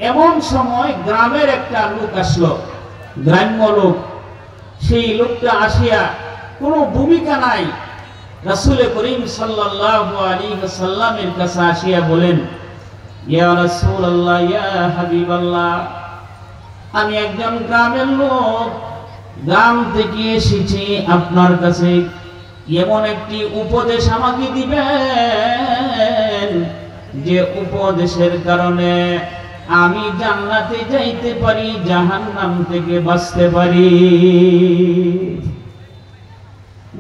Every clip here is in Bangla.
এমন সময় গ্রামের একটা লোক আসলো, গ্রাম্য লোক। সেই লোকটা আসিয়া কোনো ভূমিকা নাই, রাসূল করিম সাল্লাল্লাহু আলাইহি ওয়াসাল্লামের কাছে আসিয়া বলেন, ইয়া রাসূলুল্লাহ, ইয়া হাবিবাল্লাহ, আমি একজন গ্রামের লোক, গ্রাম থেকে এসেছি আপনার কাছে, এমন একটি উপদেশ আমাকে দিবেন যে উপদেশের কারণে আমি জান্নাতে যাইতে পারি, জাহান্নাম থেকে বাঁচতে পারি।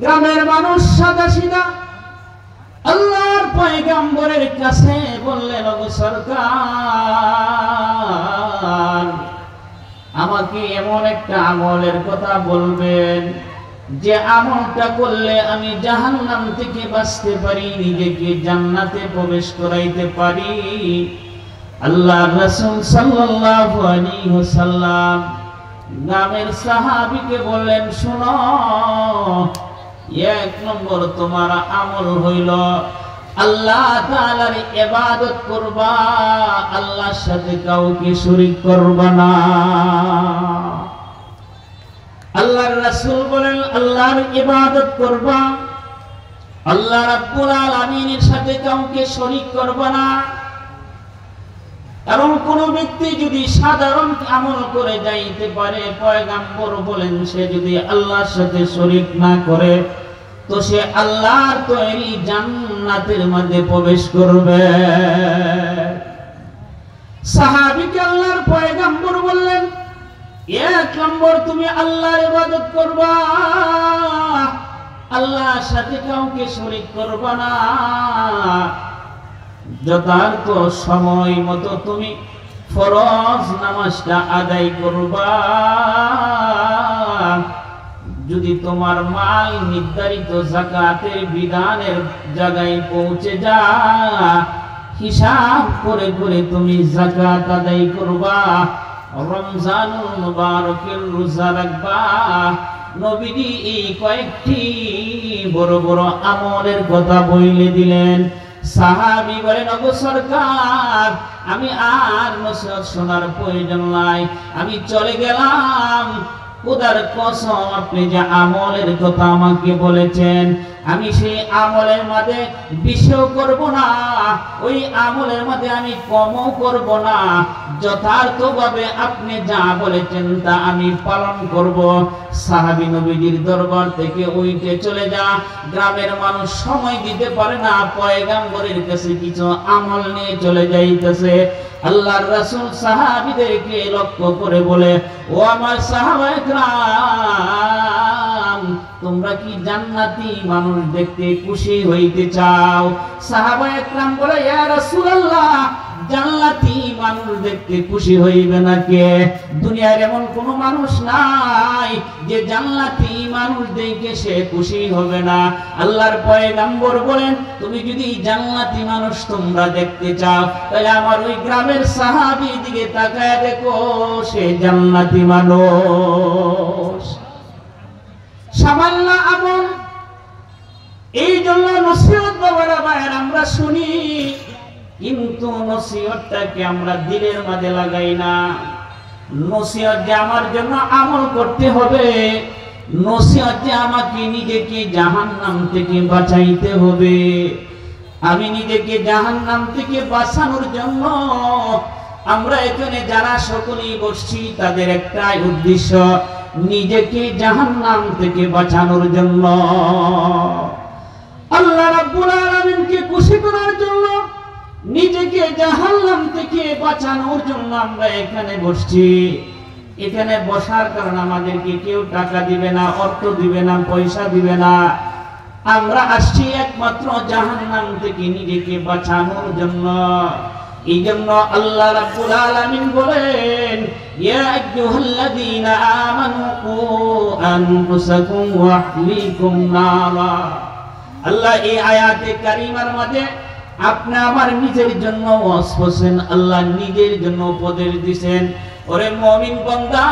গ্রামের মানুষ সাদাসিধা আল্লাহর পয়গম্বরের কাছে বললেন, ওগো সরকার, আমাকে এমন একটা আমলের কথা বলবেন যে আমলটা করলে আমি জাহান্নাম থেকে বাঁচতে পারি, নিজেকে জান্নাতে প্রবেশ করাইতে পারি। আল্লাহর রাসূল সাল্লাল্লাহু আলাইহি ওয়াসাল্লাম গ্রামের সাহাবীকে বললেন, শোনো, এক নম্বর তোমার আমল হইল আল্লাহ তাআলার ইবাদত করবা, আল্লাহর সাথে কাউকে শরীক করবা না। আল্লাহর রাসূল বলেন, আল্লাহর ইবাদত করবা, আল্লাহ রাব্বুল আলামিনের সাথে কাউকে শরীক করবা না। কারণ কোন ব্যক্তি যদি সাধারণ আমল করে যাইতে পারে, পয়গম্বর বলেন, সে যদি আল্লাহর সাথে শরীক না করে তো সে আল্লাহর তৈরি জান্নাতের মধ্যে প্রবেশ করবে। সাহাবীকে আল্লাহর পয়গম্বর বললেন, এক নম্বর তুমি আল্লাহর ইবাদত করবা, আল্লাহর সাথে কাউকে শরীক করবা না। যথার্থ সময় মতো তুমি ফরজ নামাজটা আদায় করবা। যদি তোমার মাল নির্ধারিত যাকাতের বিধানের জায়গায় পৌঁছে যায়, হিসাব করে করে তুমি যাকাত আদায় করবা। রমজানুল মুবারকের রোজা রাখবা। নবীজি এই কয়েকটি বড় বড় আমলের কথা বলে দিলেন। সাহাবী বলেন, ওগো সরকার, আমি আর নসিহত শোনার প্রয়োজন নাই, আমি চলে গেলাম। খোদার কসম, আপনি যে আমলের কথা আমাকে বলেছেন, আমি সেই আমলের মধ্যে বেশিও করব না, ওই আমলের মধ্যে আমি কমও করব না। যথার্থভাবে আপনি যা বলেছেন তা আমি পালন করব। সাহাবী নবীজির দরবার থেকে উঠে চলে যা। গ্রামের মানুষ সময় দিতে পারে না, পয়গম্বরের কাছে কিছু আমল নিয়ে চলে যাইতেছে। আল্লাহর রাসূল সাহাবীদেরকে লক্ষ্য করে বলে, ও আমার সাহাবায়ে কেরাম, তোমরা কি জান্নাতি মানুষ দেখতে খুশি হইতে চাও? সাহাবায়ে কেরাম বলে, ইয়া রাসূলুল্লাহ, জান্নাতি মানুষ দেখতে খুশি হইবে না কে? দুনিয়ার এমন কোন মানুষ নাই যে জান্নাতি মানুষ দেখে সে খুশি হবে না। আল্লাহর পয়গম্বর বলেন, তুমি যদি জান্নাতি মানুষ তোমরা দেখতে চাও, তাহলে আমার ওই গ্রামের সাহাবীর দিকে তাকায় দেখো, সে জান্নাতি মানুষ। সামান্য আমল, এই জন্য নসিহত বাবারা ভাইয়ের আমরা শুনি, কিন্তু নসিহতটাকে আমরা দিলের মাঝে লাগাই না। নসিহত যে আমার জন্য আমল করতে হবে, নসিহত যে আমাকে নিজেকে জাহান্নাম থেকে বাঁচাইতে হবে। আমি নিজেকে জাহান্নাম থেকে বাঁচানোর জন্য আমরা এখানে যারা সকলেই বসছি, তাদের একটাই উদ্দেশ্য, নিজেকে জাহান্নাম থেকে বাঁচানোর জন্য, আল্লাহ রাব্বুল আলামিনকে খুশি করার জন্য, নিজেকে জাহান্নাম থেকে বাঁচানোর জন্য আমরা এখানে বসছি। এখানে বসার কারণে আমাদেরকে কেউ টাকা দিবে না, অর্থ দিবে না, পয়সা দিবে না। আমরা আসছি একমাত্র জাহান্নাম থেকে নিজেকে বাঁচানোর জন্য। এই জন্য আল্লাহ রাব্বুল আলামিন বলেন, ইয়া আইয়ুহাল্লাযীনা আমানু কু আনফুসাকুম ওয়া আহলিকুম নারা। আল্লাহ এই আয়াতে কারিমার মধ্যে আপনি আমার নিজের জন্য ওয়াজ করছেন, আল্লাহ নিজের জন্য উপদেশ দিবেন, ওরে মুমিন বান্দা,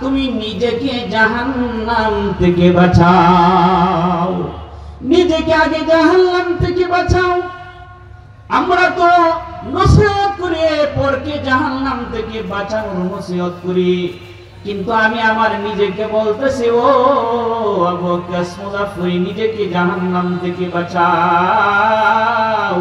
তুমি নিজেকে জাহান্নাম থেকে বাঁচাও, নিজেকে আগে জাহান্নাম থেকে বাঁচাও। আমরা তো নসিহত করে পরকে জাহান্নাম থেকে বাঁচানোর নসিহত করি, কিন্তু আমি আমার নিজেকে বলতেছি, ও আবু কাস মুজাফফরি, নিজেকে জাহান্নাম থেকে বাঁচাও,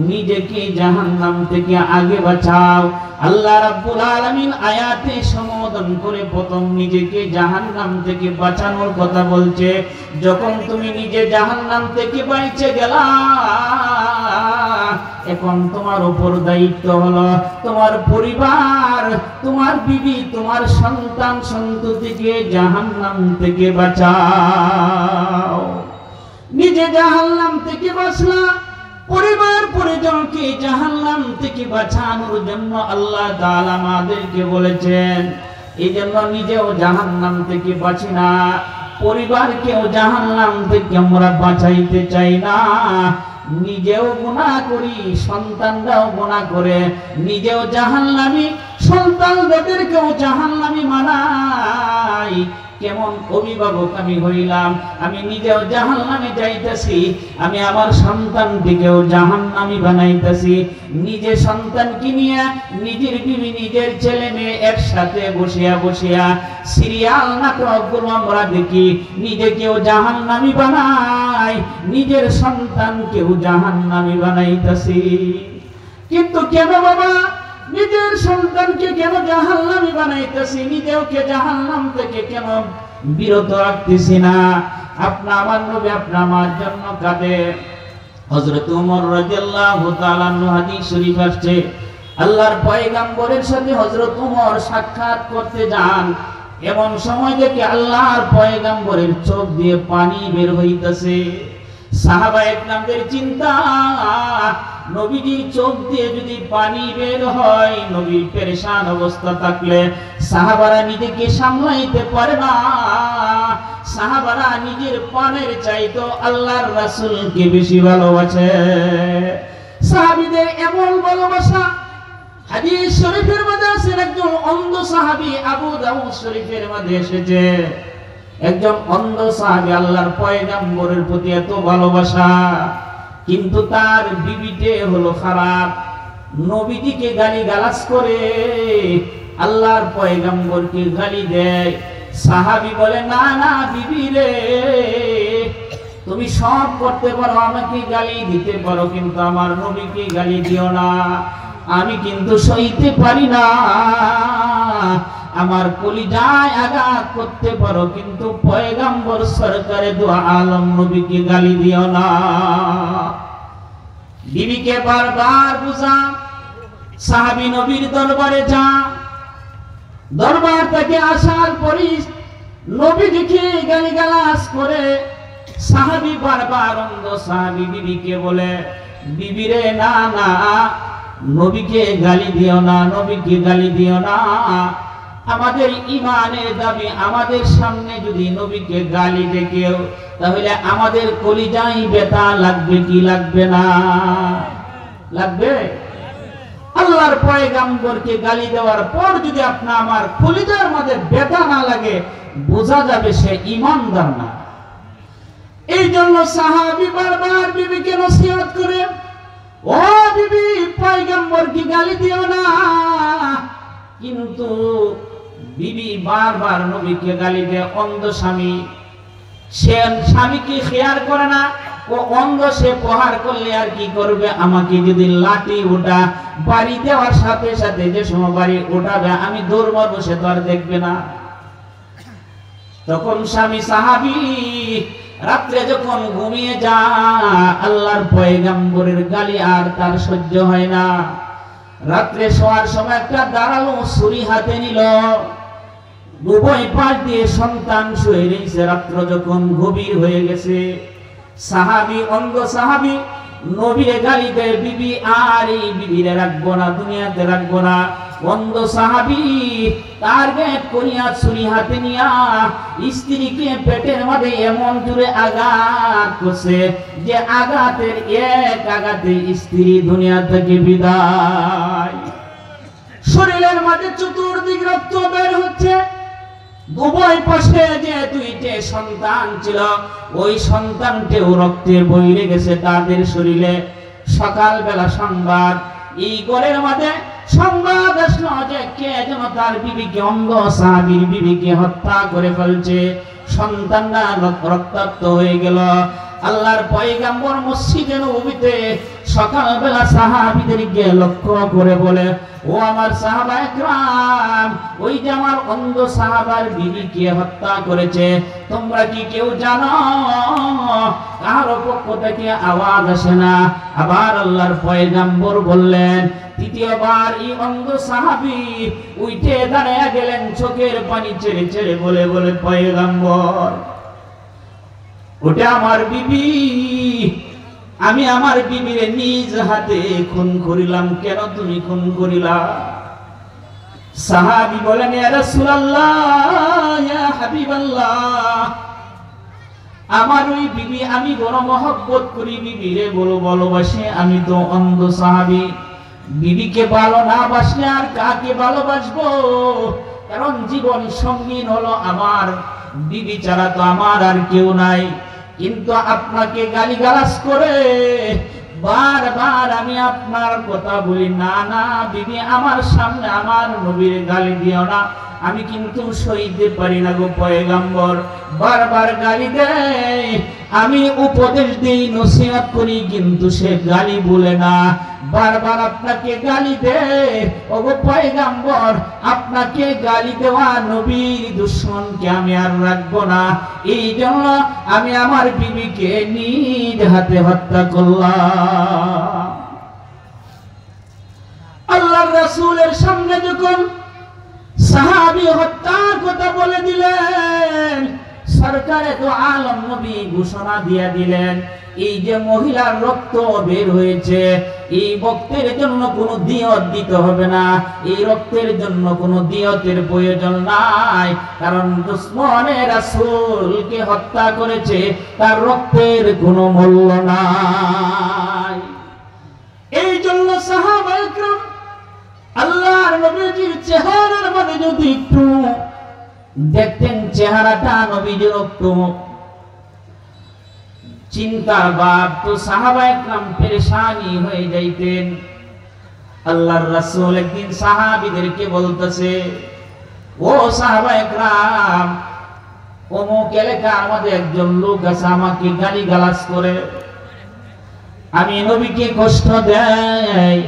নিজেকে জাহান্নাম থেকে আগে বাঁচাও। আল্লাহ রাব্বুল আলামিন আয়াতে সম্বোধন করে প্রথম নিজেকে জাহান্নাম থেকে বাঁচানোর কথা বলছে। যখন তুমি নিজে জাহান্নাম থেকে বাইচে গেলা, এখন তোমার উপর দায়িত্ব হলো তোমার পরিবার, তোমার বিবি, তোমার সন্তান সন্ততিকে জাহান্নাম থেকে বাঁচাও। নিজে জাহান্নাম থেকে বাঁচলা, পরিবার পরিজনকে জাহান্নাম থেকে বাঁচানোর জন্য আল্লাহ তাআলা আমাদেরকে বলেছেন। এই জন্য নিজেও জাহান্নাম থেকে বাঁচি না, পরিবারকেও জাহান্নাম থেকে আমরা বাঁচাইতে চাই না। নিজেও গুনাহ করি, সন্তানরাও গুনাহ করে, নিজেও জাহান্নামী, সন্তানদেরকেও জাহান্নামী মানাই। কেমন অভিভাবক আমি হইলাম, আমি নিজেও জাহান্নামে যাইতেছি, আমি আমার সন্তানটিকেও জাহান্নামী বানাইতেছি। নিজে সন্তানকে নিয়ে নিজের বিবি, নিজের ছেলে মেয়ে একসাথে বসিয়া বসিয়া সিরিয়াল নাটকগুলো আমরা দেখি, নিজেকেও জাহান্নামী বানাই, নিজের সন্তানকেও জাহান্নামী বানাইতেছি। কিন্তু কেন বাবা নিজের সন্তানকে কেন জাহান্নামী বানাইতেছি, নিজেওকে জাহান্নাম থেকে কেন বিরত রাখতেছি না? আপনা আমার নবী আপনা আমার জন্য কাঁদে। হযরত ওমর রাদিয়াল্লাহু তাআলা হাদিস শরীফ আসছে, আল্লাহর পয়গম্বরের সাথে হযরত ওমর সাক্ষাৎ করতে যান, এমন সময় দেখে আল্লাহর পয়গম্বরের চোখ দিয়ে পানি বের হইতেছে। সাহাবায়ে কেরামদের চিন্তা, নবীজির চোখ দিয়ে যদি পানি বের হয়, নবী পেরেশান অবস্থা থাকলে সাহাবারা নিজেকে সামলাইতে পারে না। সাহাবারা নিজের পানের চাইতো আল্লাহর রাসূলকে বেশি ভালোবাসে। সাহাবীদের এমন ভালোবাসা হাদিস শরীফের মধ্যে আছে। একজন অন্ধ সাহাবী, আবু দাউদ শরীফের মধ্যে এসেছে, একজন অন্ধ সাহাবী আল্লাহর পয়গম্বরের প্রতি এত ভালোবাসা, কিন্তু তার বিবিতে হলো খারাপ, নবীজিকে গালিগালাজ করে, আল্লাহর পয়গম্বরকে গালি দেয়। সাহাবী বলে, না না বিবি রে, তুমি সব করতে পারো, আমাকে গালি দিতে পারো, কিন্তু আমার নবীকে গালি দিও না, আমি কিন্তু সইতে পারি না। আমার কলিজায় আঘাত করতে পারো, কিন্তু পয়গম্বর সরকারে দু আলম নবীকে গালি দিও না। বিবিকে বারবার বুঝা, সাহাবী নবীর দরবারে যা, দরবার থেকে আসার পরই নবীজিকে গালিগালাজ করে। সাহাবী বারবার অন্ধ সাহাবী বিবিকে বলে, বিবিরে না না, নবীকে গালি দিও না, নবীকে গালি দিও না। আমাদের ইমানের দাবি, আমাদের সামনে যদি নবীকে গালি দেয় কেউ, তাহলে আমাদের কলিজায় ব্যথা লাগবে কি লাগবে না? লাগবে। আল্লাহর পয়গম্বরকে গালি দেওয়ার পর যদি আপনা আমার কলিজার মধ্যে ব্যথা না লাগে, বোঝা যাবে সে ঈমানদার না। এই জন্য সাহাবী বারবার বিবিকে নসিহত করে, ও বিবি, পয়গম্বরকে গালি দিও না। কিন্তু বিবি বারবার নবীকে গালি দেয়। অন্ধ স্বামী, সে স্বামীকে খেয়াল করে না, ও অন্ধ, সে প্রহার করলে আর কি করবে? আমাকে যদি লাঠি ওটা বাড়ি দেওয়ার সাথে সাথে যে সময় বাড়ি ওঠাবে আমি দৌড় মারবো, সে তো আর দেখবে না। তখন স্বামী সাহাবী রাত্রে যখন ঘুমিয়ে যা, আল্লাহর পয়গম্বরের গালি আর তার সহ্য হয় না। রাত্রে শোয়ার সময় একটা দাঁড়ালো ছুরি হাতে নিল, উভয় পাশ দিয়ে সন্তান শুয়ে রয়েছে। রাত্র যখন গভীর হয়ে গেছে, সাহাবী, অন্ধ সাহাবী নবীরে গালি দেয়, বিবি আর এই বিবিরে রাখবো না, দুনিয়াতে রাখবো না। অন্ধ সাহাবী টার্গেট করিয়া ছুরি হাতে নিয়া স্ত্রীকে পেটের মধ্যে এমন জোরে আঘাত করছে যে আঘাতের এক আঘাতে স্ত্রী দুনিয়া থেকে বিদায়। শরীরের মধ্যে চতুর্দিক রক্ত বের হচ্ছে। উভয় পাশে যে দুইটে সন্তান ছিল, ওই সন্তানটেও রক্তের বইরে গেছে তাদের শরীরে। সকালবেলা সংবাদ, এই ঘরের মধ্যে সংবাদ আসলো যে কে যেন তার বিবিকে, অন্ধ সাহাবীর বিবিকে হত্যা করে ফেলছে। সন্তানরা রক্তাক্ত হয়ে গেল। আল্লাহর পয়গম্বর মসজিদে নববীতে সকালবেলা সাহাবীদেরকে লক্ষ্য করে বলে, ও আমার সাহাবায়ে কেরাম, ওই যে আমার অন্ধ সাহাবার বিবিকে হত্যা করেছে, তোমরা কি কেউ জানো? কারো পক্ষ থেকে আওয়াজ আসে না। আবার আল্লাহর পয়গম্বর বললেন, তৃতীয়বার এই অন্ধ সাহাবী উঠে দাঁড়ায়া গেলেন, চোখের পানি ছেড়ে ছেড়ে বলে বলে, পয়গম্বর, ওটা আমার বিবি, আমি আমার বিবির নিজ হাতে খুন করিলাম। কেন তুমি খুন করিলা? সাহাবী বলেন, ইয়া রাসূলুল্লাহ, ইয়া হাবিবাল্লাহ, আমার ওই বিবি আমি বড় মহব্বত করি, বিবিরে বড় ভালোবাসি। আমি তো অন্ধ সাহাবী, বিবিকে ভালো না বাসলে আর কাকে ভালোবাসবো? কারণ জীবন সঙ্গীন হলো আমার বিবি ছাড়া তো আমার আর কেউ নাই। কিন্তু আপনাকে গালিগালাজ করে বারবার আমি আপনার কথা বলি, না না বিবি, আমার সামনে আমার নবীর গালি দিও না, আমি কিন্তু সইতে পারি না গো পয়গম্বর। বারবার গালি দেয়, আমি উপদেশ দিই, নসিহত করি, কিন্তু সে গালি বলে না। বারবার আপনাকে গালি দেয়, ও গো পয়গম্বর, আপনাকে গালি দেওয়া নবীর দুশমনকে আমি আর রাখবো না। এই জন্য আমি আমার বিবিকে নিজ হাতে হত্যা করলাম। আল্লাহর রাসূলের সামনে যখন সাহাবী হত্যার কথা বলে দিলেন, সরকারে তো আলম নবী ঘোষণা দিয়ে দিলেন, এই যে মহিলার রক্ত বের হয়েছে, এই রক্তের জন্য কোনো দিয়ত দিতে হবে না, এই রক্তের জন্য কোনো দিয়তের প্রয়োজন নাই। কারণ দুশমনে রাসূলকে হত্যা করেছে, তার রক্তের কোনো মূল্য নাই। এই জন্য সাহাবায়ে কেরাম আল্লাহর নবীজির চেহারার মধ্যে যদি একটু দেখতেন, চেহারাটা নবীজির একটু চিন্তার বাপ, তো সাহাবায়ে কেরাম পেরেশানি হয়ে যাইতেন। আল্লাহর রাসূল একদিন সাহাবীদেরকে বলতেছে, ও সাহাবায়ে কেরাম, অমুক এলাকার আমাদের একজন লোক আছে, আমাকে গালিগালাজ করে, আমি নবীকে কষ্ট দেয়,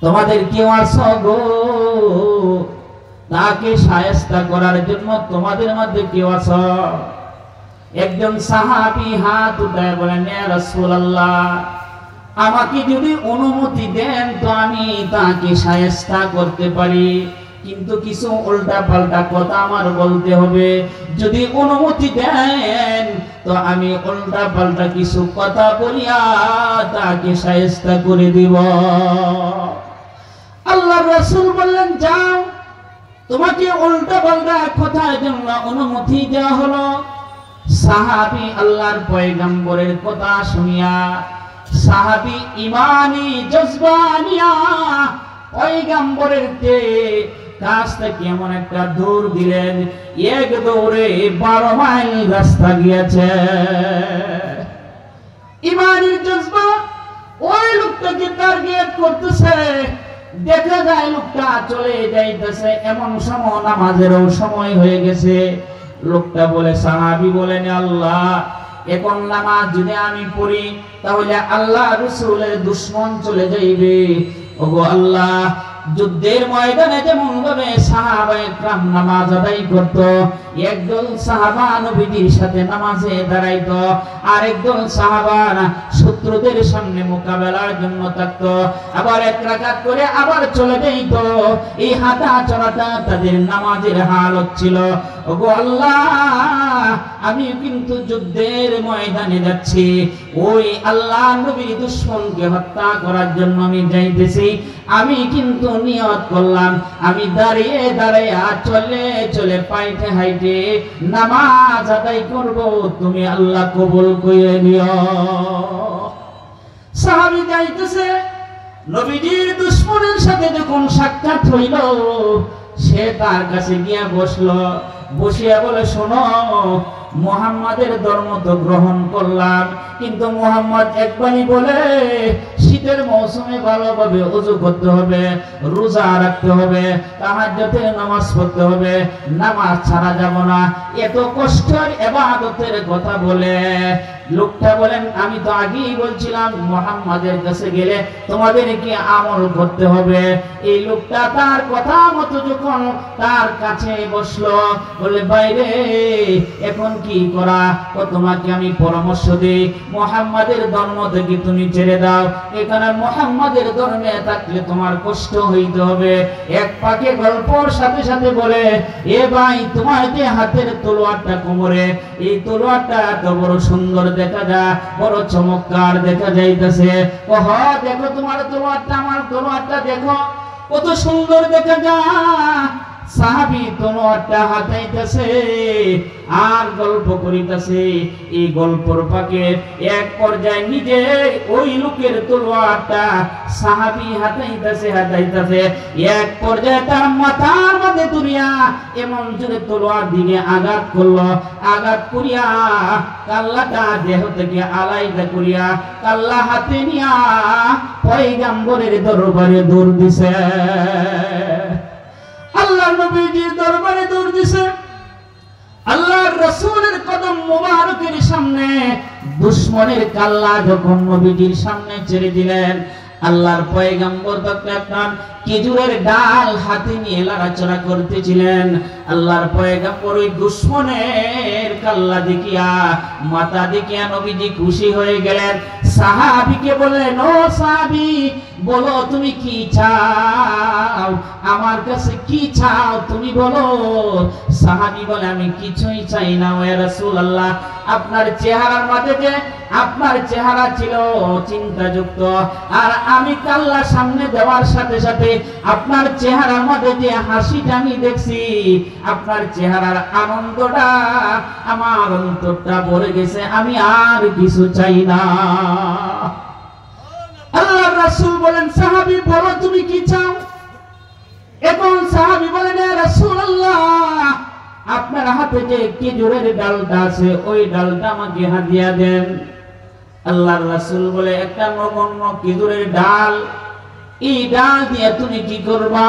তোমাদের কেউ আছো গো তাকে শায়েস্তা করার জন্য? তোমাদের মধ্যে কেউ আছো? একজন সাহাবী হাত উঠায় বলেন, ইয়া রাসূলুল্লাহ, আমাকে যদি অনুমতি দেন তো আমি তাকে শায়েস্তা করতে পারি, কিন্তু কিছু উল্টা পাল্টা কথা আমার বলতে হবে। যদি অনুমতি দেন তো আমি উল্টা পাল্টা কিছু কথা বলিয়া তাকে শায়েস্তা করে দিব। আল্লাহর রাসূল বললেন, যাও, তোমাকে উল্টা পাল্টা কথার জন্য অনুমতি দেওয়া হলো। সাহাবী আল্লাহর পয়গম্বরের কথা শুনিয়া, সাহাবী ইমানি জজবা নিয়া পয়গম্বরের কাছ থেকে এমন একটা দৌড় দিলেন, এক দৌড়ে 12 মাইল রাস্তা গিয়েছে। ইমানের জজবা ওই লোকটাকে টার্গেট করতেছে, দেখা যায় লোকটা চলে যাইতেছে, এমন সময় নামাজেরও সময় হয়ে গেছে। লোকটা বলে, সাহাবী বলেন, আল্লাহ, এখন নামাজ যদি আমি পড়ি তাহলে আল্লাহ রাসূলের দুশমন চলে যাইবে। ওগো আল্লাহ, যুদ্ধের ময়দানে যেমন ভাবে সাহাবায়ে কেরাম নামাজ আদায় করত, একদল সাহাবা নবীজির সাথে নামাজে দাঁড়াইতো, আর একদল সাহাবা শত্রুদের সামনে মোকাবেলার জন্য থাকতো, আবার এক রাকাত করে আবার চলে যাইতো। এই হাঁটা চলাটা তাদের নামাজের হালত ছিল। ওগো আল্লাহ, আমি কিন্তু যুদ্ধের ময়দানে যাচ্ছি, ওই আল্লাহ নবীর দুশমনকে হত্যা করার জন্য আমি যাইতেছি। আমি কিন্তু নিয়ত করলাম, আমি দাঁড়িয়ে দাঁড়িয়ে চলে চলে পাইতে হাইটে নামাজ আদায় করব, তুমি আল্লাহ কবুল করে নিও। সাহাবী যাইতেছে, নবীজির দুশমনের সাথে যখন সাক্ষাৎ হইল, সে তার কাছে গিয়ে বসলো, বসিয়া বলে, শোনো, মুহাম্মাদের ধর্ম তো গ্রহণ করলাম, কিন্তু মুহাম্মদ একবারই বলে শীত শীতের মৌসুমে ভালোভাবে ওযু করতে হবে, রোজা রাখতে হবে, তাহাজ্জুদের নামাজ পড়তে হবে, নামাজ ছাড়া যাব না। এত কষ্টের ইবাদতের কথা বলে লোকটা বলেন, আমি তো আগেই বলছিলাম মুহাম্মাদের কাছে গেলে তোমাদের কি আমল করতে হবে। এই লোকটা তার কথা মতো যখন তার কাছে বসলো, বলে বাইরে এখন কি করা, ও তোমাকে আমি পরামর্শ দিই, মুহাম্মাদের ধর্ম থেকে তুমি ছেড়ে দাও। এখানে মুহাম্মাদের ধর্মে থাকলে তোমার কষ্ট হইতে হবে। এক পাকে গল্পর সাথে সাথে বলে, এ ভাই তোমার যে হাতের তলোয়ারটা কোমরে, এই তলোয়ারটা এত বড় সুন্দর দেখা যায়, বড় চমৎকার দেখা যাইতেছে। ওহ দেখো তোমার তলোয়ারটা, আমার তলোয়ারটা দেখো কত সুন্দর দেখা যায়। সাহাবী তলোয়ারটা হাতাইতেছে আর গল্প করিতেছে। এই গল্পর ফাঁকে এক পর্যায়ে নিজে ওই লোকের তলোয়ারটা সাহাবী হাতাইতেছে এক পর্যায়ে তার মাথার মধ্যে তুলিয়া এমন জোরে তলোয়ার দিকে আঘাত করলো। আঘাত করিয়া কাল্লাটা দেহ থেকে আলাদা করিয়া কাল্লা হাতে নিয়া পয়গম্বরের দরবারে দৌড় দিছে। আল্লাহর নবীজির দরবারে দৌড় দিছে। আল্লাহর রাসূলের কদম মুবারকের সামনে দুশমনের কাল্লা যখন নবীজির সামনে ছেড়ে দিলেন, আল্লাহর পয়গম্বর তখন আপনার খেজুরের ডাল হাতে নিয়ে লড়াচড়া করতেছিলেন। আল্লাহর পয়গম্বর ওই দুশমনের কাল্লা দেখিয়া, মাথা দেখিয়া নবীজি খুশি হয়ে গেলেন। সাহাবীকে বললেন, ও সাহাবী বলো তুমি কি চাও, আমার কাছে কি চাও তুমি বলো। সাহাবী বলে, আমি কিছুই চাই না ও রাসূলুল্লাহ, আপনার চেহারার মধ্যে যে আপনার চেহারা ছিল চিন্তাযুক্ত, আর আমি কাল্লা সামনে দেওয়ার সাথে সাথে আপনার চেহারার মধ্যে যে হাসিটা আমি দেখছি, আপনার চেহারার আনন্দটা আমার অন্তরটা ভরে গেছে, আমি আর কিছু চাই না। আল্লাহর রাসূল বলেন, সাহাবী বলো তুমি কি চাও। এখন সাহাবী বলেন, ইয়া রাসূলুল্লাহ আপনার হাতে যে খেজুরের ডালটা আছে ওই ডালটা আমাকে হাদিয়া দেন। আল্লাহর রাসূল বলে, একটা নগণ্য খেজুরের ডাল, এই ডাল দিয়ে তুমি কি করবা।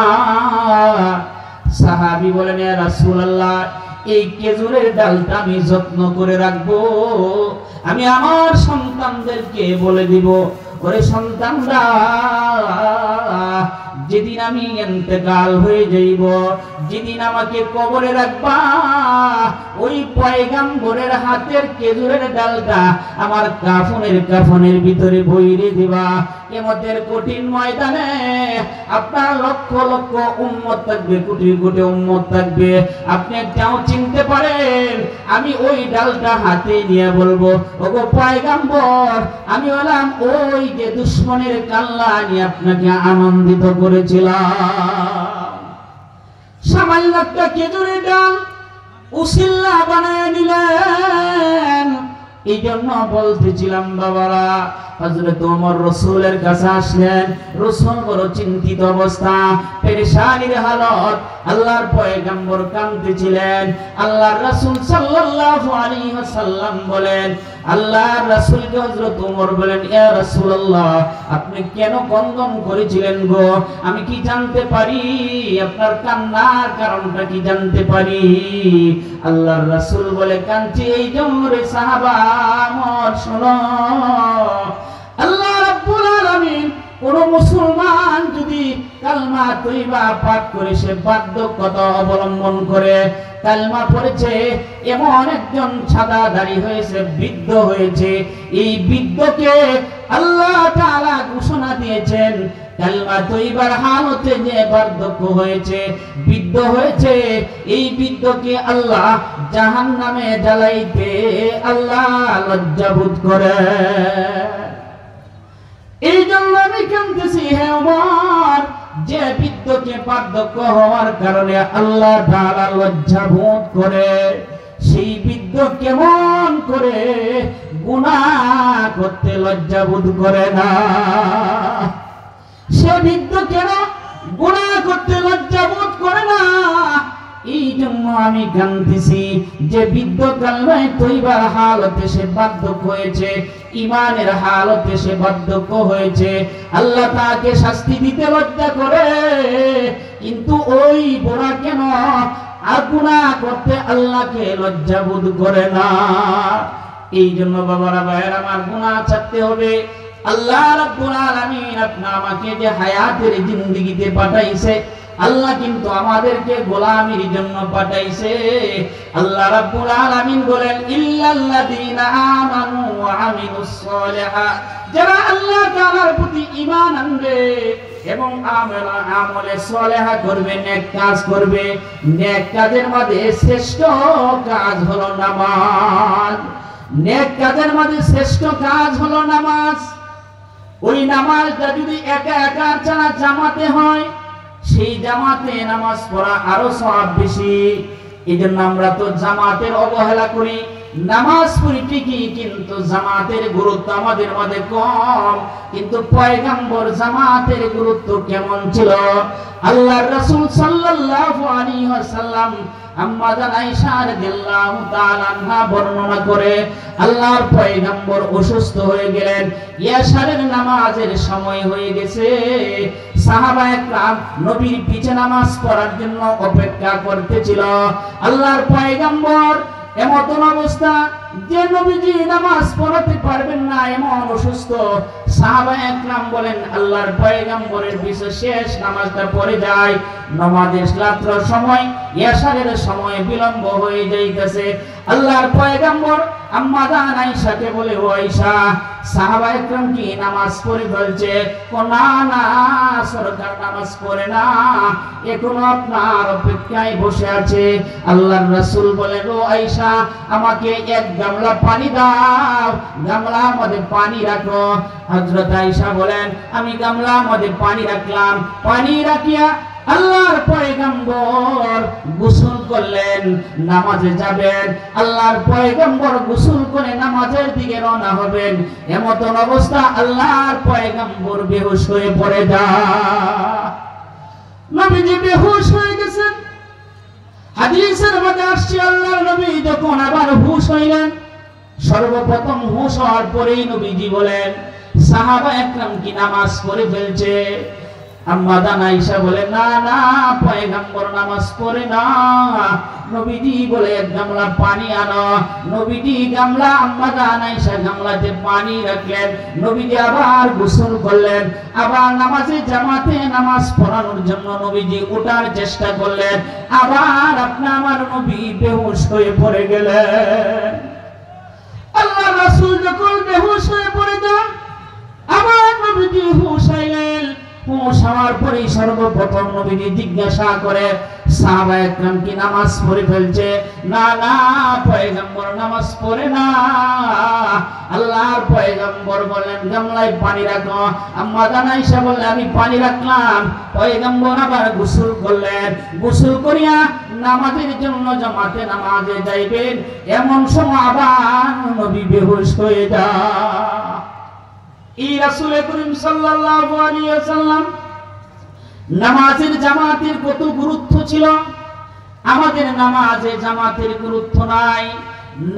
সাহাবী বলেন, ইয়া রাসূলুল্লাহ এই খেজুরের ডালটা আমি যত্ন করে রাখবো, আমি আমার সন্তানদেরকে বলে দিব, ওরে সন্তানরা যেদিন আমি ইন্তেকাল হয়ে যাইব, যেদিন আমাকে কবরে রাখবা, ওই পয়গম্বরের হাতের খেজুরের ডালটা আমার কাফনের ভিতরে বইরে দিবা। কিয়ামতের কঠিন ময়দানে আপনার লক্ষ লক্ষ উম্মত থাকবে, কোটি কোটি উম্মত থাকবে, আপনি একটাও চিনতে পারেন। আমি ওই ডালটা হাতে নিয়ে বলবো, ওগো পয়গম্বর আমি হলাম ওই যে দুশমনের কাল্লা নিয়ে আপনাকে আনন্দিত করেছিলাম। সামান্য একটা খেজুরের ডাল উসিল্লা বানায় নিলেন। এই জন্য বলতেছিলাম বাবারা, হযরত ওমর রাসূলের কাছে আসলেন। রাসূল বড় চিন্তিত অবস্থা, পেরেশানির হালত। আল্লাহর পয়গম্বর কাঁদতেছিলেন। আল্লাহর রাসূল সাল্লাল্লাহু আলাইহি ওয়াসাল্লাম বলেন, আল্লাহর রাসূলকে হযরত ওমর বলেন, ইয়া রাসূলুল্লাহ আপনি কেন ক্রন্দন করেছিলেন গো, আমি কি জানতে পারি, আপনার কান্নার কারণটা কি জানতে পারি। আল্লাহর রাসূল বলে, কাঁদছি এই জন্য রে সাহাবা আমার, শোনো আল্লাহ রাব্বুল আলামিন কোন মুসলমান যদি কালমা তৈবা পাঠ করে সে বাধ্যকতা অবলম্বন করে, কালমা পড়েছে এমন একজন সাদা দাড়ি হয়েছে, বৃদ্ধ হয়েছে, এই বৃদ্ধকে আল্লাহ তাআলা ঘোষণা দিয়েছেন কালমা তৈবার হালতে যে বার্ধক্য হয়েছে, বৃদ্ধ হয়েছে, এই বৃদ্ধকে আল্লাহ জাহান্নামে জ্বালাইতে আল্লাহ লজ্জাবোধ করে। এই জন্য আমি কাঁদতেছি হে ওমর, যে বৃদ্ধকে বার্ধক্য হওয়ার কারণে আল্লাহ তাআলা লজ্জাবোধ করে, সেই বৃদ্ধ কেমন করে গুনাহ করতে লজ্জাবোধ করে না। সে বৃদ্ধ কেন গুনাহ করতে লজ্জাবোধ করে না, এই জন্য আমি কাঁদতেছি যে বৃদ্ধ কালমায় তৈবার হালতে সে বার্ধক্য হয়েছে, ইমানের হালতে সে বার্ধক্য হয়েছে। আল্লাহ তাকে শাস্তি দিতে লজ্জা করে, কিন্তু ওই বুড়া কেন আর গুনাহ করতে আল্লাহকে লজ্জা বোধ করে না? এই জন্য বাবারা ভাইয়েরা আমার গুনাহ ছাড়তে হবে। আল্লাহ রাব্বুল আলামিন আপনি আমাকে যে হায়াতের জিন্দেগিতে পাঠাইছে, আল্লাহ কিন্তু আমাদেরকে গোলামির জন্য পাঠাইছে। আল্লাহ রাব্বুল আলামিন বলেন ইল্লাল্লাযীনা আমানু ওয়া আমিলুস সালিহাত, যারা আল্লাহ তাআলার প্রতি ঈমান আনবে এবং আমলে সালেহা করবে, নেক কাজ করবে। নেক কাজের মধ্যে শ্রেষ্ঠ কাজ হলো নামাজ। নেক কাজের মধ্যে শ্রেষ্ঠ কাজ হলো নামাজ। ওই নামাজটা যদি একা একা ছাড়া জামাতে হয়, সেই জামাতে নামাজ পড়া আরো সওয়াব বেশি। এজন্য আমরা তো জামাতের অবহেলা করি, নামাজ পড়ি ঠিকই, কিন্তু জামাতের গুরুত্ব আমাদের মধ্যে কম। কিন্তু পয়গম্বর জামাতের গুরুত্ব কেমন ছিল? আল্লাহর রাসূল সাল্লাল্লাহু আলাইহি ওয়াসাল্লাম আম্মা জান আয়েশা রাদিয়াল্লাহু তাআলা আনহা বর্ণনা করে, আল্লাহর পয়গম্বর অসুস্থ হয়ে গেলেন, ইয়াশারের নামাজের সময় হয়ে গেছে। সাহাবায়ে کرام নবীর পিছে নামাজ পড়ার জন্য অপেক্ষা করতেছিল। আল্লাহর পয়গম্বর এমন অবস্থা যে নবীজি নামাজ পড়াতে পারবেন না, এমন অসুস্থ। সাহাবায়ে کرام বলেন আল্লাহর পয়গম্বরের পিছে শেষ নামাজটা পড়ে যায়। নামাজের রাতের সময় ইয়াশারের সময় বিলম্ব হয়ে যাইতেছে। আল্লাহর পয়গম্বর আম্মা জান আয়েশাকে বলে, ও আয়েশা, সাহাবায়ে کرام কি নামাজ পড়ে ফেলছে? না না সরকার নামাজ পড়ে না, এখনো আপনার অপেক্ষায় বসে আছে। আল্লাহর রাসূল বলেন, ও আয়েশা, আমাকে এক গামলা পানি দাও, গামলার মধ্যে পানি রাখো। হযরত আয়েশা বলেন, আমি গামলার মধ্যে পানি রাখলাম। পানি রাখিয়া আল্লাহর পয়গম্বর গোসল করলেন, নামাজে যাবেন। আল্লাহর পয়গম্বর গোসল করে নামাজের দিকে রওনা হবেন, এমন অবস্থা আল্লাহর পয়গম্বর বেহুশ হয়ে পড়ে যায়। নবীজি বেহুশ হয়ে গেছেন। হাদিসের মধ্যে আসছে আল্লাহর নবী যখন আবার হুশ হইলেন, সর্বপ্রথম হুশ হওয়ার পরেই নবীজি বলেন, সাহাবায়ে کرام কি নামাজ পড়ে ফেলছে? আম্মা জান আয়েশা বলে, না না পয়গম্বর নামাজ পড়ে না। নবীজি বলে, এক গামলা পানি আনো। নবীজি গামলা, আম্মা জান আয়েশা গামলাতে পানি রাখলেন। নবীজি আবার গোসল করলেন, আবার নামাজে জামাতে নামাজ পড়ানোর জন্য নবীজি ওঠার চেষ্টা করলেন। আবার আমার নবী বেহুশ হয়ে পড়ে গেলেন। আল্লাহর রাসূল যখন বেহুশ হয়ে পড়ে যান, আবার নবীজি হুশ হইলেন। হুশ হওয়ার পরে সর্বপ্রথম নবীজি জিজ্ঞাসা করে, সাহাবায়ে کرام কি নামাজ পড়ে ফেলছে? না না পয়গম্বর নামাজ পড়ে না। আল্লাহর পয়গম্বর বলেন, গামলায় পানি রাখো। আম্মা জান আয়েশা বললেন, আমি পানি রাখলাম। পয়গম্বর আবার গোসল করলেন। গোসল করিয়া নামাজের জন্য জামাতে নামাজে যাইবেন, এমন সময় আবার নবী বেহুশ হয়ে যায়। এই রাসূল করিম সাল্লাল্লাহু আলাইহি ওয়াসাল্লাম নামাজের জামাতের কত গুরুত্ব ছিল। আমাদের নামাজে জামাতের গুরুত্ব নাই।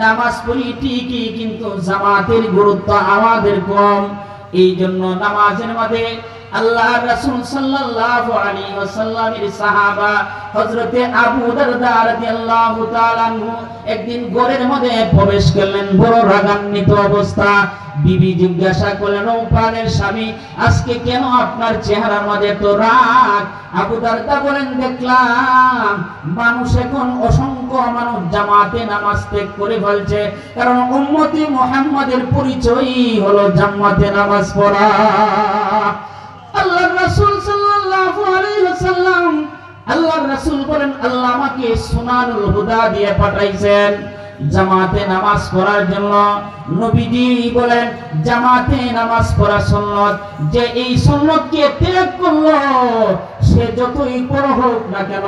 নামাজ পড়ি ঠিকই, কিন্তু জামাতের গুরুত্ব আমাদের কম। এই জন্য নামাজের মধ্যে আল্লাহর রাসূল সাল্লাল্লাহু আলাইহি ওয়াসাল্লামের সাহাবা হযরতে আবু দারদা রাদিয়াল্লাহু তাআলা আনহু একদিন ঘরের মধ্যে প্রবেশ করলেন, বড় রাগান্বিত অবস্থা। বিবি জিজ্ঞাসা করলেন, ও প্রাণের স্বামী, আজকে কেন আপনার চেহারার মধ্যে এত রাগ? আবু দারদা বলেন, দেখলাম মানুষ এখন অসংখ্য মানুষ জামাতে নামাজ ত্যাগ করে ফেলছে, কারণ উম্মতি মুহাম্মাদের পরিচয়ই হলো জামাতে নামাজ পড়া। আল্লাহর রাসূল সাল্লাল্লাহু আলাইহি ওয়াসাল্লাম, আল্লাহর রাসূল বলেন, আল্লাহ আমাকে সুনানুল হুদা দিয়ে পাঠাইছেন জামাতে নামাজ পড়ার জন্য। নবীজি বলেন, জামাতে নামাজ পড়া সুন্নাত। যে এই সুন্নাতকে ত্যাগ করলো, সে যতই বড় হোক না কেন,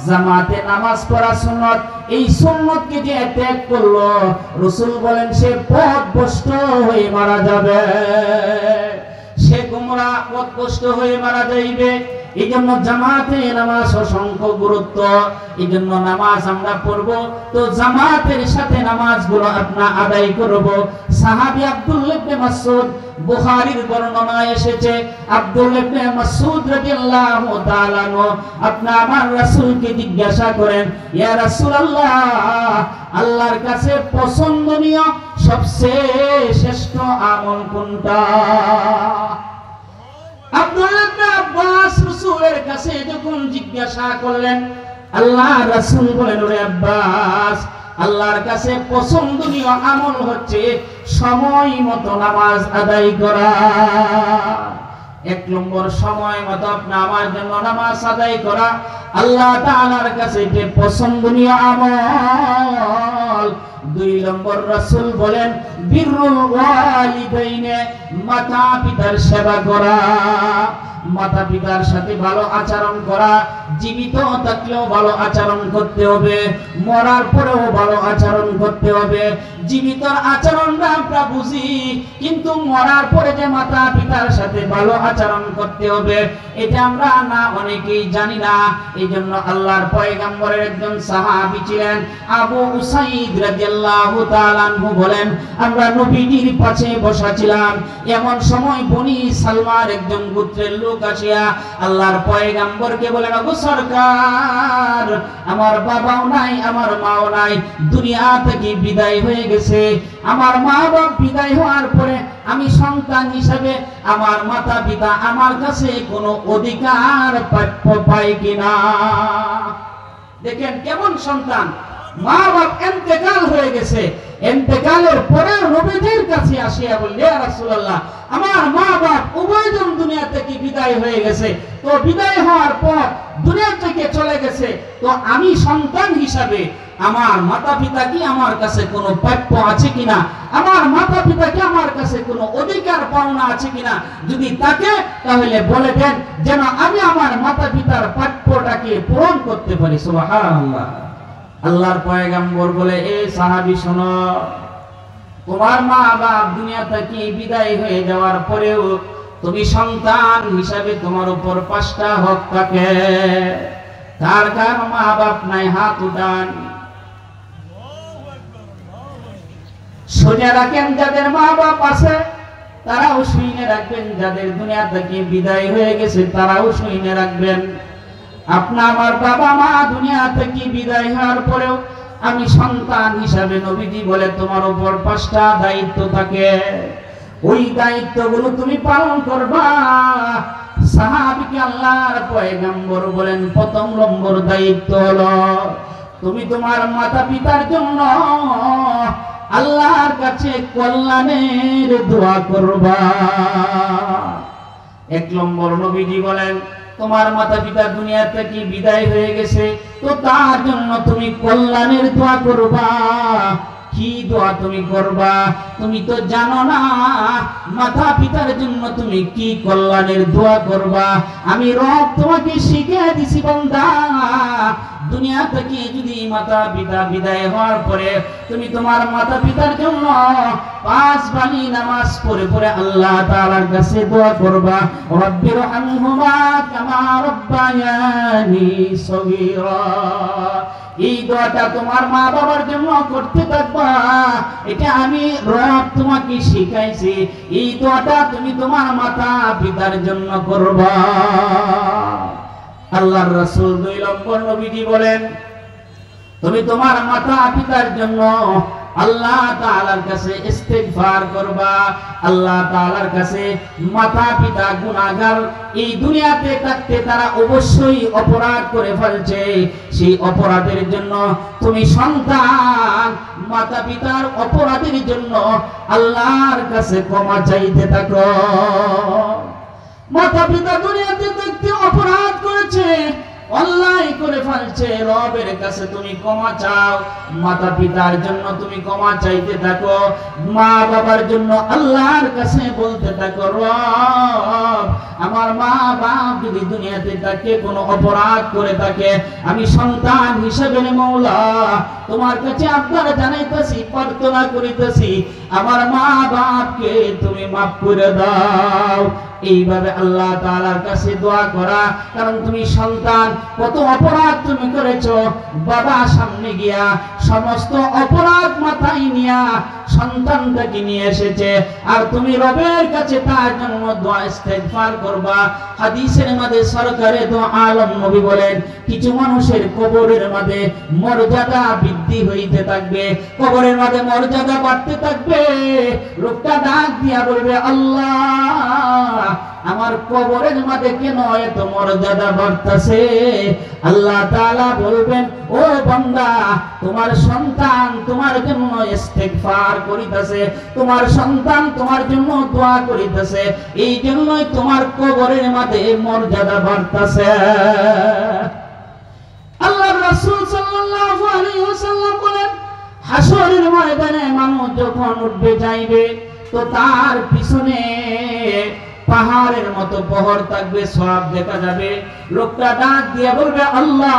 জামাতে নামাজ পড়া সুন্নাত। এই সুন্নাতকে যে ত্যাগ করলো, রাসূল বলেন, সে পথভ্রষ্ট হয়ে মারা যাবে, সে গোমরা পথভ্রষ্ট হয়ে মারা যাইবে। এই জন্য জামাতে নামাজ অসংখ্য গুরুত্ব। এই জন্য নামাজ আমরা পড়ব তো জামাতের সাথে নামাজগুলো আপনারা আদায় করব। সাহাবী আব্দুল্লাহ ইবনে মাসউদ, বুখারীর বর্ণনায় এসেছে, আব্দুল্লাহ ইবনে মাসউদ রাদিয়াল্লাহু তাআলা আনহু আপনি আমার রাসূলকে জিজ্ঞাসা করেন, ইয়া রাসূলুল্লাহ, আল্লাহর কাছে পছন্দনীয় সবচেয়ে শ্রেষ্ঠ আমল কোনটা? আব্দুল্লাহ ইবনে আব্বাস রাসূলের কাছে যখন জিজ্ঞাসা করলেন, আল্লাহ রাসূল বলেন, ওরে আব্বাস, আল্লাহর কাছে পছন্দনীয় আমল হচ্ছে সময় মতো নামাজ আদায় করা। এক নম্বর, সময় মতো আপনি আমার জন্য নামাজ আদায় করা আল্লাহ তাআলার কাছে যে পছন্দনীয় আমল। দুই নম্বর, রাসূল বলেন বিররুল ওয়ালিদাইনে, মাতা পিতার সেবা করা, মাতা পিতার সাথে ভালো আচরণ করা। জীবিত থাকলেও ভালো আচরণ করতে হবে, মরার পরেও ভালো আচরণ করতে হবে। জীবিতর আচরণটা আমরা বুঝি, কিন্তু মরার পরে যে মাতা পিতার সাথে ভালো আচরণ করতে হবে এটা আমরা না অনেকেই জানি না। এই জন্য আল্লাহর পয়গম্বরের একজন সাহাবী ছিলেন আবু উসাইদ রাদিয়াল্লাহু তাআলা আনহু বলেন, আমরা নবীজির পাশে বসা ছিলাম, এমন সময় বনি সালমার একজন গোত্রের লোক আসিয়া আল্লাহর পয়গম্বরকে বলেন, ওগো সরকার, আমার বাবাও নাই, আমার মাও নাই, দুনিয়া থেকে বিদায় হয়ে গেছে। আমার মা বাবা বিদায় হওয়ার পরে আমি সন্তান হিসেবে আমার মাতা পিতা আমার কাছে কোনো অধিকার প্রাপ্য পায় কিনা? দেখেন কেমন সন্তান, মা বাপ ইন্তেকাল হয়ে গেছে, ইন্তেকালের পরে নবীজির কাছে আসিয়া বললেন, ইয়া রাসূলুল্লাহ, আমার মা বাপ উভয়জন দুনিয়া থেকে বিদায় হয়ে গেছে, তো বিদায় হওয়ার পর দুনিয়া থেকে চলে গেছে, তো আমি সন্তান হিসাবে আমার মাতা পিতা কি আমার কাছে কোনো প্রাপ্য আছে কিনা, আমার মাতা পিতা কি আমার কাছে কোনো অধিকার পাওনা আছে কিনা? যদি থাকে তাহলে বলে দেন যেন আমি আমার মাতা পিতার প্রাপ্যটাকে পূরণ করতে পারি। সুবহানাল্লাহ। আল্লাহর পয়গম্বর বলে, এ সাহাবী শোনো, তোমার মা বাপ দুনিয়া থেকে বিদায় হয়ে যাওয়ার পরেও তুমি সন্তান হিসাবে তোমার উপর 5টা হক থাকে। তার কার মা বাপ নাই হাত উঠান। সোজা রাখেন, যাদের মা বাপ আছে তারাও শুইনে রাখবেন, যাদের দুনিয়া থেকে বিদায় হয়ে গেছে তারাও শুইনে রাখবেন। আপনা আমার বাবা মা দুনিয়া থেকে বিদায় হওয়ার পরেও আমি সন্তান হিসাবে নবীজি বলে তোমার উপর 5টা দায়িত্ব থাকে, ওই দায়িত্বগুলো তুমি পালন করবা। সাহাবীকে আল্লাহর পয়গম্বর বলেন, প্রথম নম্বর দায়িত্ব হলো তুমি তোমার মাতা পিতার জন্য আল্লাহর কাছে কল্যাণের দোয়া করবা। 1 নম্বর, নবীজি বলেন তোমার মাতা পিতা দুনিয়া থেকে বিদায় হয়ে গেছে, তো তার জন্য তুমি কল্যাণের দোয়া করবা। কি দোয়া তুমি করবা? তুমি তো জানো না মাতা পিতার জন্য তুমি কি কল্যাণের দোয়া করবা। আমি রব তোমাকে শিখিয়ে দিছি বান্দা, দুনিয়া থেকে যদি মাতা পিতা বিদায় হওয়ার পরে তুমি তোমার মাতা পিতার জন্য 5 ওয়াক্ত নামাজ পড়ে পড়ে আল্লাহ তাআলার কাছে দোয়া করবা, রব্বির হামহুমা কামা রব্বায়ানি সগীরা। এই দোয়াটা তোমার মা বাবার জন্য করতে থাকবা, এটা আমি রব তোমাকে শিখাইছি। এই দোয়াটা তুমি তোমার মাতা পিতার জন্য করবা। আল্লাহর রাসূল 2 নম্বর নবীজি বলেন তুমি তোমার মাতা পিতার জন্য আল্লাহ তাআলার কাছে ইস্তিগফার করবা। আল্লাহ তাআলার কাছে মাতা পিতা গুনাহগার, এই দুনিয়াতে থাকতে তারা অবশ্যই অপরাধ করে ফেলছে, সেই অপরাধের জন্য তুমি সন্তান মাতা পিতার অপরাধের জন্য আল্লাহর কাছে ক্ষমা চাইতে থাকো। মাতা পিতা দুনিয়াতে থাকতে অপরাধ করেছে, অন্যায় করে ফেলছে, রবের কাছে তুমি ক্ষমা চাও। মাতা পিতার জন্য তুমি ক্ষমা চাইতে থাকো, মা বাবার জন্য আল্লাহর কাছে বলতে থাকো, রব আমার মা বাপ যদি দুনিয়াতে থাকে কোনো অপরাধ করে থাকে, আমি সন্তান হিসেবে মওলা তোমার কাছে আবদার জানাইতেছি, প্রার্থনা করিতেছি, আমার মা বাপকে তুমি মাফ করে দাও। এইভাবে আল্লাহ তাআলার কাছে দোয়া করা। কারণ তুমি সন্তান, কত অপরাধ তুমি করেছো, বাবা সামনে গিয়া সমস্ত অপরাধ মাথায় নিয়া সন্তানটাকে নিয়ে এসেছে, আর তুমি রবের কাছে তার জন্য দোয়া ইস্তেগফার করবা। হাদিসের মধ্যে সরকারে দো আলম নবী বলেন, কিছু মানুষের কবরের মধ্যে মর্যাদা বৃদ্ধি হইতে থাকবে, কবরের মধ্যে মর্যাদা বাড়তে থাকবে। লোকটা ডাক দিয়া বলবে, আল্লাহ আমার কবরের মধ্যে কেন এত মর্যাদা বাড়তেছে? আল্লাহ তাআলা বলবেন, ও বান্দা, তোমার সন্তান তোমার জন্য ইস্তেগফার করিতেছে, তোমার সন্তান তোমার জন্য দোয়া করিতেছে, এই জন্যই তোমার কবরের মধ্যে মর্যাদা বাড়তেছে। আল্লাহর রাসূল সাল্লাল্লাহু আলাইহি ওয়াসাল্লাম বলেন, হাসরের ময়দানে মানুষ যখন উঠবে যাইবে, তো তার পিছনে পাহাড়ের মতো প্রহর থাকবে, সওয়াব দেখা যাবে। লোকটা ডাক দিয়ে বলবে, আল্লাহ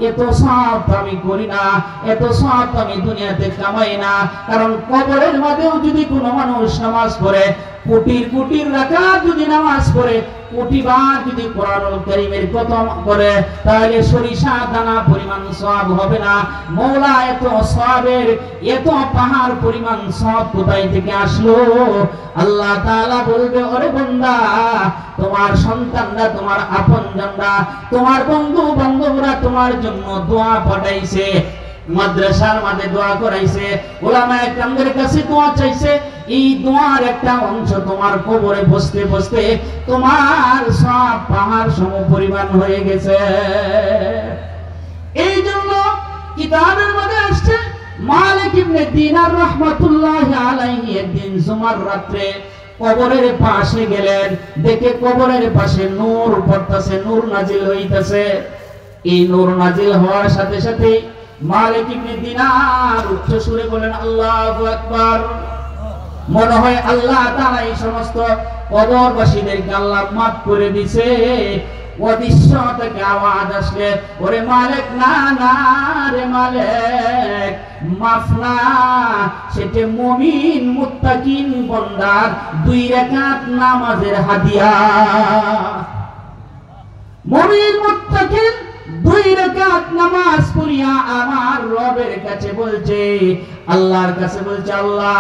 এত সওয়াব আমি করি না, এত সওয়াব আমি দুনিয়াতে কামাই না। কারণ কবরের মধ্যেও যদি কোনো মানুষ নামাজ পড়ে, কোটির কোটির রাকাত যদি নামাজ পড়ে, কোটিবার যদি কোরআনুল কারীমের খতম করে, তাহলে সরিষা দানা পরিমাণ সওয়াব হবে না। মওলা এত সওয়াবের, এত পাহাড় পরিমাণ সওয়াব কোথায় থেকে আসলো? আল্লাহ তাআলা বলবে, ওরে বান্দা, তোমার সন্তানরা, তোমার আপনজনরা, তোমার বন্ধু বান্ধবরা তোমার জন্য দোয়া পাঠাইছে, মাদ্রাসার মধ্যে দোয়া করাইছে, উলামায়ে কেরামদের কাছে দোয়া চাইছে। এই দোয়ার একটা অংশ তোমার কবরে বসতে বসতে তোমার সব পাহাড় সম পরিমাণ হয়ে গেছে। এই জন্য কিতাবের মধ্যে আসছে, মালিক ইবনে দিনার রাহমাতুল্লাহি আলাইহি একদিন জুমার রাতে কবরের পাশে গেলেন, দেখে কবরের পাশে নূর পড়তেছে, নূর নাজিল হইতেছে। এই নূর নাজিল হওয়ার সাথে সাথে মালিক ইবনে দিনার উচ্চ সুরে বলেন, আল্লাহু আকবার। মনে হয় আল্লাহ তাআলা এই সমস্ত কবরবাসীদেরকে আল্লাহ মাফ করে দিয়েছে। অদৃশ্য থেকে আওয়াজ আসলে, ওরে মালিক, না না রে মালিক, মাফ না, সেটা মুমিন মুত্তাকিন বান্দার 2 রাকাত নামাজের হাদিয়া। মুমিন মুত্তাকিন 2 রাকাত নামাজ পড়িয়া আমার রবের কাছে বলছে, আল্লাহর কাছে বলছে, আল্লাহ